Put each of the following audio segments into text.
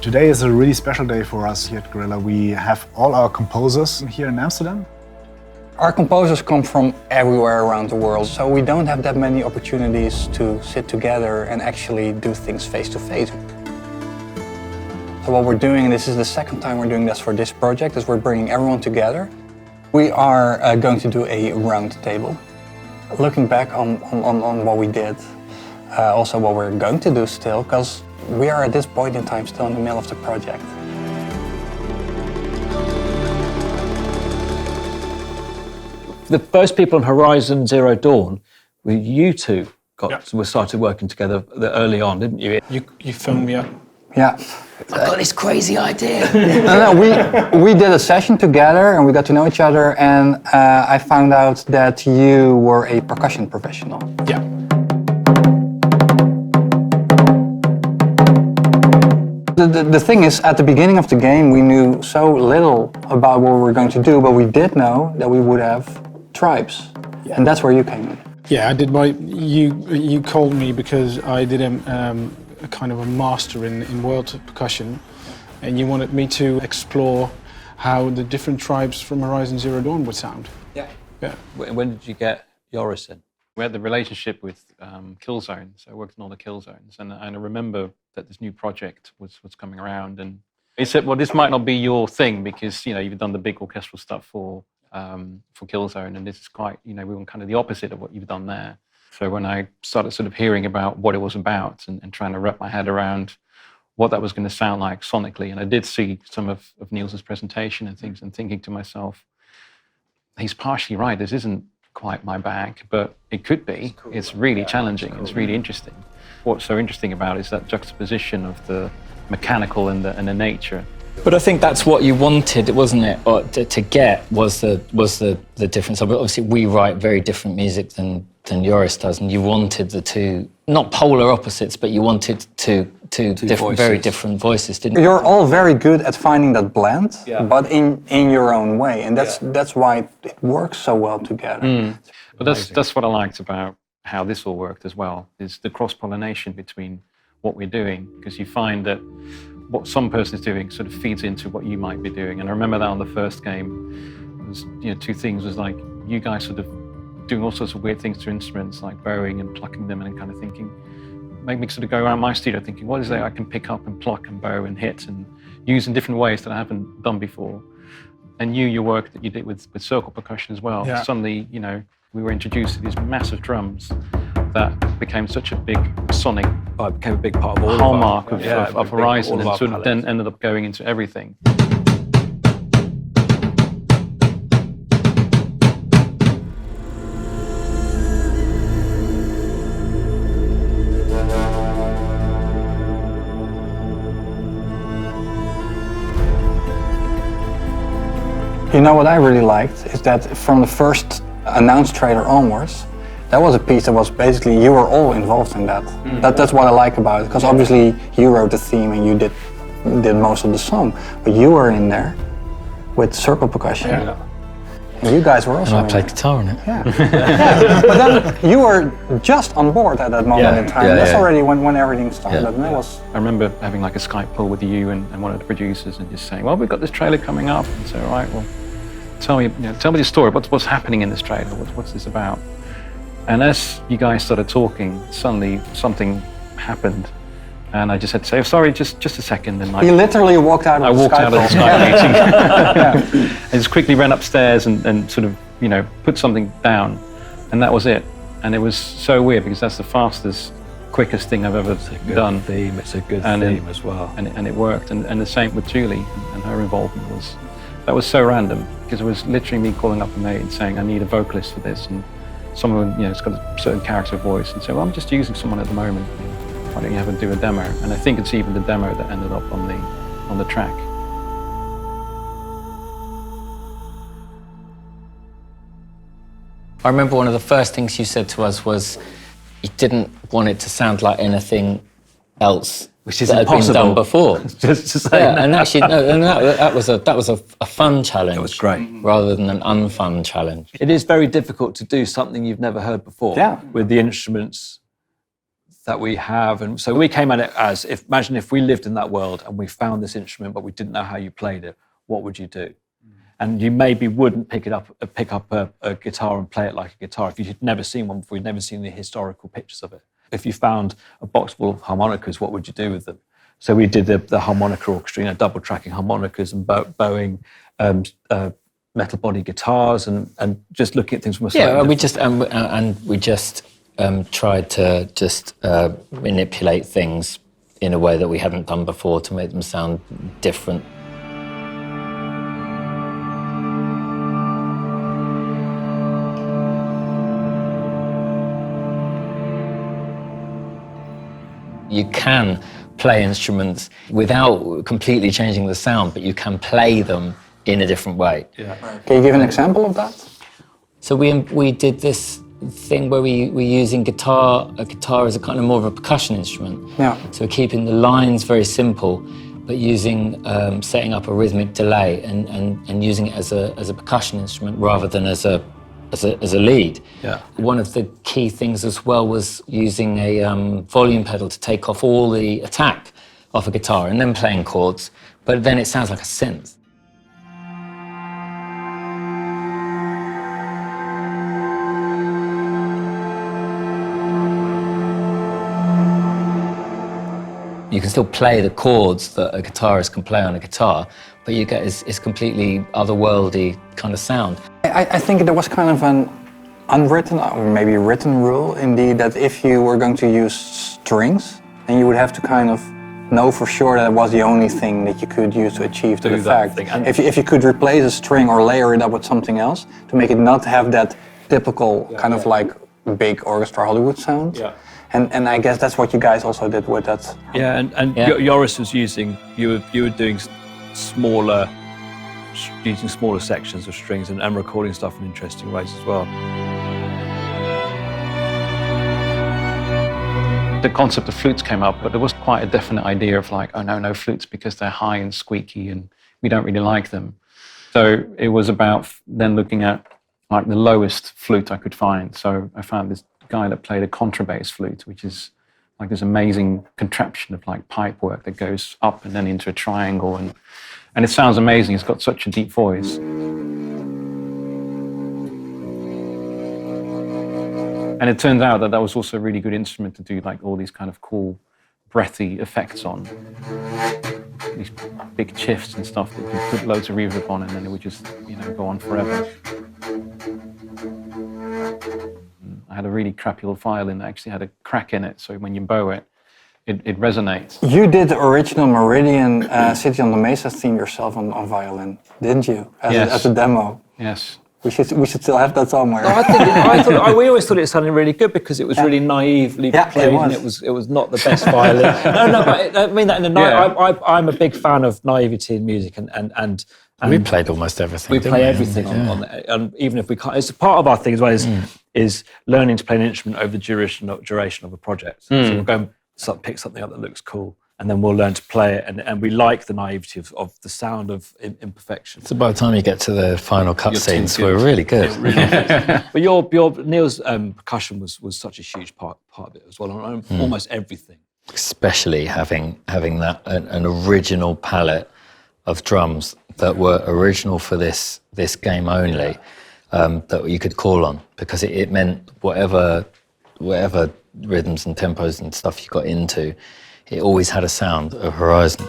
Today is a really special day for us here at Guerrilla. We have all our composers here in Amsterdam. Our composers come from everywhere around the world, so we don't have that many opportunities to sit together and actually do things face to face. So what we're doing, and this is the second time we're doing this for this project, is we're bringing everyone together. We are going to do a round table, looking back on what we did, also what we're going to do still, because we are at this point in time still in the middle of the project. The first people on Horizon Zero Dawn were you two started working together early on, didn't you? You phoned me up. Yeah. I've got this crazy idea. We did a session together and we got to know each other, and I found out that you were a percussion professional. Yeah. The thing is, at the beginning of the game, we knew so little about what we were going to do, but we did know that we would have tribes, and that's where you came in. Yeah, I did you called me because I did a kind of a master in world percussion, and you wanted me to explore how the different tribes from Horizon Zero Dawn would sound. Yeah. Yeah. When did you get Joris in? We had the relationship with kill zones, so I worked in all the kill zones, and I remember that this new project was coming around, and he said, well, this might not be your thing because, you know, you've done the big orchestral stuff for Killzone, and this is quite, you know, we want kind of the opposite of what you've done there. So when I started sort of hearing about what it was about and trying to wrap my head around what that was going to sound like sonically, and I did see some of Niels' presentation and things, and thinking to myself, he's partially right, this isn't quite my bag, but it could be. Cool. It's really challenging, it's really interesting. What's so interesting about it is that juxtaposition of the mechanical and the nature. But I think that's what you wanted, wasn't it? Or to get was the difference. Obviously, we write very different music than Joris does, and you wanted the two, not polar opposites, but you wanted two very different voices, didn't you? You're all very good at finding that blend, but in your own way, and that's why it works so well together. But that's what I liked about how this all worked as well, is the cross-pollination between what we're doing, because you find that what some person is doing sort of feeds into what you might be doing. And I remember that on the first game, was, you know, two things was like you guys sort of doing all sorts of weird things to instruments, like bowing and plucking them, and kind of thinking, make me sort of go around my studio thinking, what is it I can pick up and pluck and bow and hit and use in different ways that I haven't done before. And your work that you did with circle percussion as well. Yeah. Suddenly, you know, we were introduced to these massive drums that became such a big sonic It became a big part of all hallmark of of Horizon, and sort of then ended up going into everything. You know what I really liked is that from the first announced trailer onwards, that was a piece that was basically, you were all involved in that. That's what I like about it, because obviously you wrote the theme and you did most of the song, but you were in there with circle percussion. Yeah. And you guys were also And I played guitar on it. Yeah. But then you were just on board at that moment in time. That's already when everything started. And that was... I remember having like a Skype call with you and one of the producers and just saying, well, we've got this trailer coming up. And so, all right, well, tell me the story. What's happening in this trailer? What's this about? And as you guys started talking, suddenly something happened. And I just had to say, oh, sorry, just a second. And You literally walked out of the Skype out of the Skype meeting. I just quickly ran upstairs and sort of, you know, put something down. And that was it. And it was so weird because that's the fastest, quickest thing I've ever done. It's a good theme as well. And it worked. And the same with Julie and her involvement that was so random, because it was literally me calling up a mate and saying, I need a vocalist for this. And someone, you know, it's got a certain character voice, and say, well, I'm just using someone at the moment. Why don't you have them do a demo? And I think it's even the demo that ended up on the track. I remember one of the first things you said to us was you didn't want it to sound like anything else which is that impossible. had been done before. Just to say. And actually, no, and that was a fun challenge. It was great. Rather than an unfun challenge. It is very difficult to do something you've never heard before. Yeah. With the instruments that we have. And so we came at it as, imagine if we lived in that world and we found this instrument, but we didn't know how you played it, what would you do? And you maybe wouldn't pick up a guitar and play it like a guitar if you'd never seen one before, you'd never seen the historical pictures of it. If you found a box full of harmonicas, what would you do with them? So we did the harmonica orchestra, double tracking harmonicas and bowing metal body guitars and just looking at things from a slightly we just tried to just manipulate things in a way that we hadn't done before to make them sound different. You can play instruments without completely changing the sound, but you can play them in a different way. Yeah. Can you give an example of that? So we did this thing where we're using a guitar as a kind of more of a percussion instrument. Yeah. So keeping the lines very simple, but using setting up a rhythmic delay and using it as a percussion instrument rather than as a lead. Yeah. One of the key things as well was using a volume pedal to take off all the attack off a guitar and then playing chords, but then it sounds like a synth. You can still play the chords that a guitarist can play on a guitar, but you get this completely otherworldly kind of sound. I think there was kind of an unwritten or maybe written rule indeed that if you were going to use strings, then you would have to kind of know for sure that it was the only thing that you could use to achieve the effect. If you could replace a string or layer it up with something else to make it not have that typical kind of like big orchestra Hollywood sound. Yeah. And I guess that's what you guys also did with that. Yeah, and Joris was using, you were doing smaller sections of strings and recording stuff in interesting ways as well. The concept of flutes came up, but there was quite a definite idea of like, oh no flutes because they're high and squeaky and we don't really like them. So it was about then looking at like the lowest flute I could find. So I found this guy that played a contrabass flute, which is like this amazing contraption of like pipe work that goes up and then into a triangle, and it sounds amazing. It's got such a deep voice. And it turned out that that was also a really good instrument to do like all these kind of cool breathy effects on. These big chiffs and stuff that you could put loads of reverb on and then it would just, go on forever. I had a really crappy old violin that actually had a crack in it, so when you bow it, it resonates. You did the original Meridian City on the Mesa theme yourself on violin, didn't you? As a demo. Yes. We should still have that somewhere. No, we always thought it sounded really good because it was really naively played, and it was not the best violin. No, but I mean that in I'm a big fan of naivety in music, and we played almost everything. We play everything on it, and even if we can't, it's part of our thing as well. Is learning to play an instrument over the duration of a project. So we'll go and pick something up that looks cool, and then we'll learn to play it, and we like the naivety of the sound of imperfection. So by the time you get to the final cutscenes, we're really good. It really is. But your Niels' percussion was such a huge part of it as well, on almost everything. Especially having that an original palette of drums that were original for this game only. That you could call on, because it meant whatever rhythms and tempos and stuff you got into, it always had a sound, a horizon.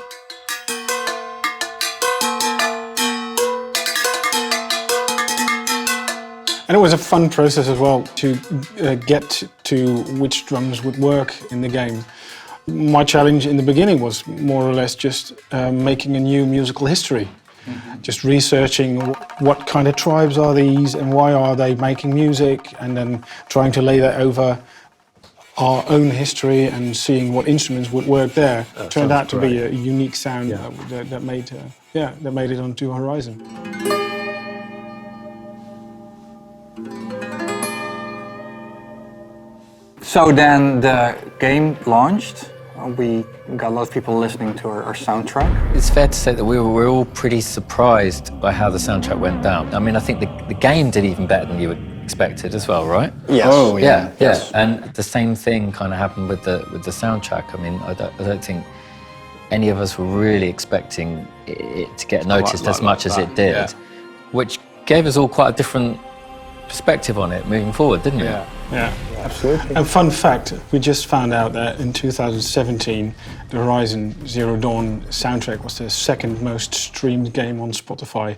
And it was a fun process as well to get to which drums would work in the game. My challenge in the beginning was more or less just making a new musical history. Just researching what kind of tribes are these and why are they making music, and then trying to lay that over our own history and seeing what instruments would work there. Turned out to be a unique sound that made it onto Horizon. So then the game launched. We got a lot of people listening to our soundtrack. It's fair to say that we were all pretty surprised by how the soundtrack went down. I mean, I think the game did even better than you expected as well, right? Yes. Oh, yeah. Yeah. And the same thing kind of happened with the soundtrack. I mean, I don't think any of us were really expecting it to get noticed as much as it did, which gave us all quite a different perspective on it moving forward, didn't it? Yeah. Absolutely. And fun fact, we just found out that in 2017, the Horizon Zero Dawn soundtrack was the second most streamed game on Spotify.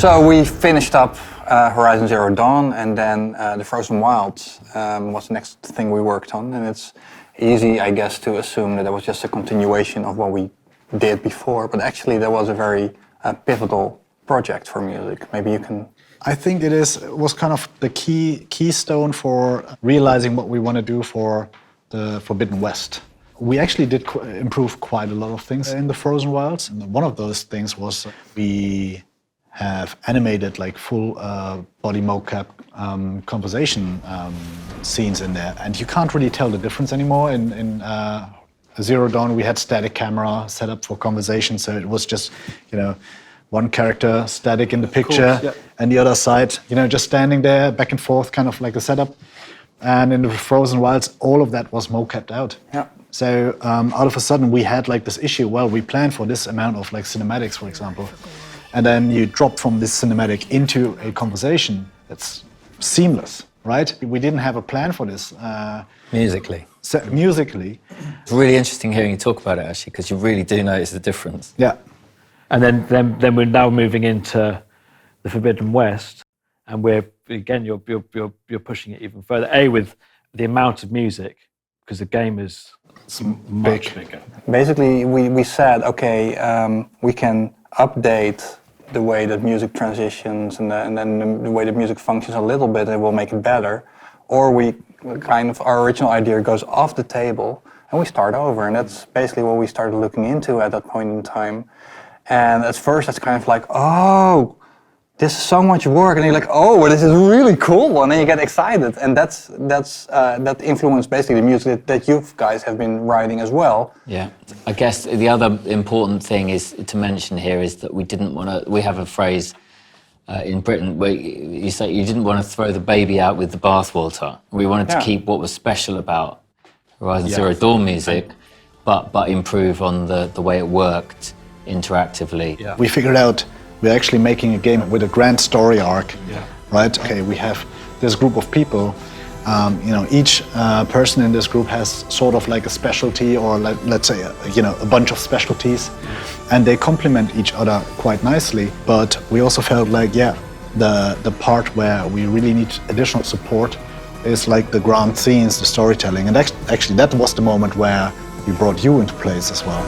So we finished up Horizon Zero Dawn, and then the Frozen Wilds was the next thing we worked on. And it's easy, I guess, to assume that was just a continuation of what we did before, but actually that was a very pivotal project for music. Maybe you can... I think it was kind of the keystone for realizing what we want to do for the Forbidden West. We actually did improve quite a lot of things in the Frozen Wilds. And one of those things was we have animated like full body mocap conversation scenes in there. And you can't really tell the difference anymore. In Zero Dawn, we had static camera set up for conversation. So it was just, one character static in the picture and the other side, just standing there back and forth, kind of like a setup. And in the Frozen Wilds, all of that was mocapped out. Yeah. So out of a sudden, we had like this issue. Well, we planned for this amount of like cinematics, for example. And then you drop from this cinematic into a conversation that's seamless, right? We didn't have a plan for this. Musically. So, musically. It's really interesting hearing you talk about it, actually, because you really do notice the difference. Yeah. And then we're now moving into the Forbidden West, and we're again you're pushing it even further. With the amount of music, because the game is much bigger. Basically, we said, okay, we can update the way that music transitions and then the way that music functions a little bit, and we'll make it better. Or we our original idea goes off the table and we start over. And that's basically what we started looking into at that point in time. And at first it's kind of like, oh, this is so much work. And you're like, oh, well, this is really cool. And then you get excited. And that influenced basically the music that you guys have been writing as well. Yeah. I guess the other important thing is to mention here is that we didn't want to, we have a phrase in Britain where you say you didn't want to throw the baby out with the bathwater. We wanted to keep what was special about Horizon Zero Dawn music, but improve on the way it worked interactively. Yeah. We figured out we're actually making a game with a grand story arc, right? Okay, we have this group of people. Each person in this group has sort of like a specialty, or let's say, a bunch of specialties, and they complement each other quite nicely. But we also felt like, the part where we really need additional support is like the grand scenes, the storytelling, and actually that was the moment where we brought you into place as well.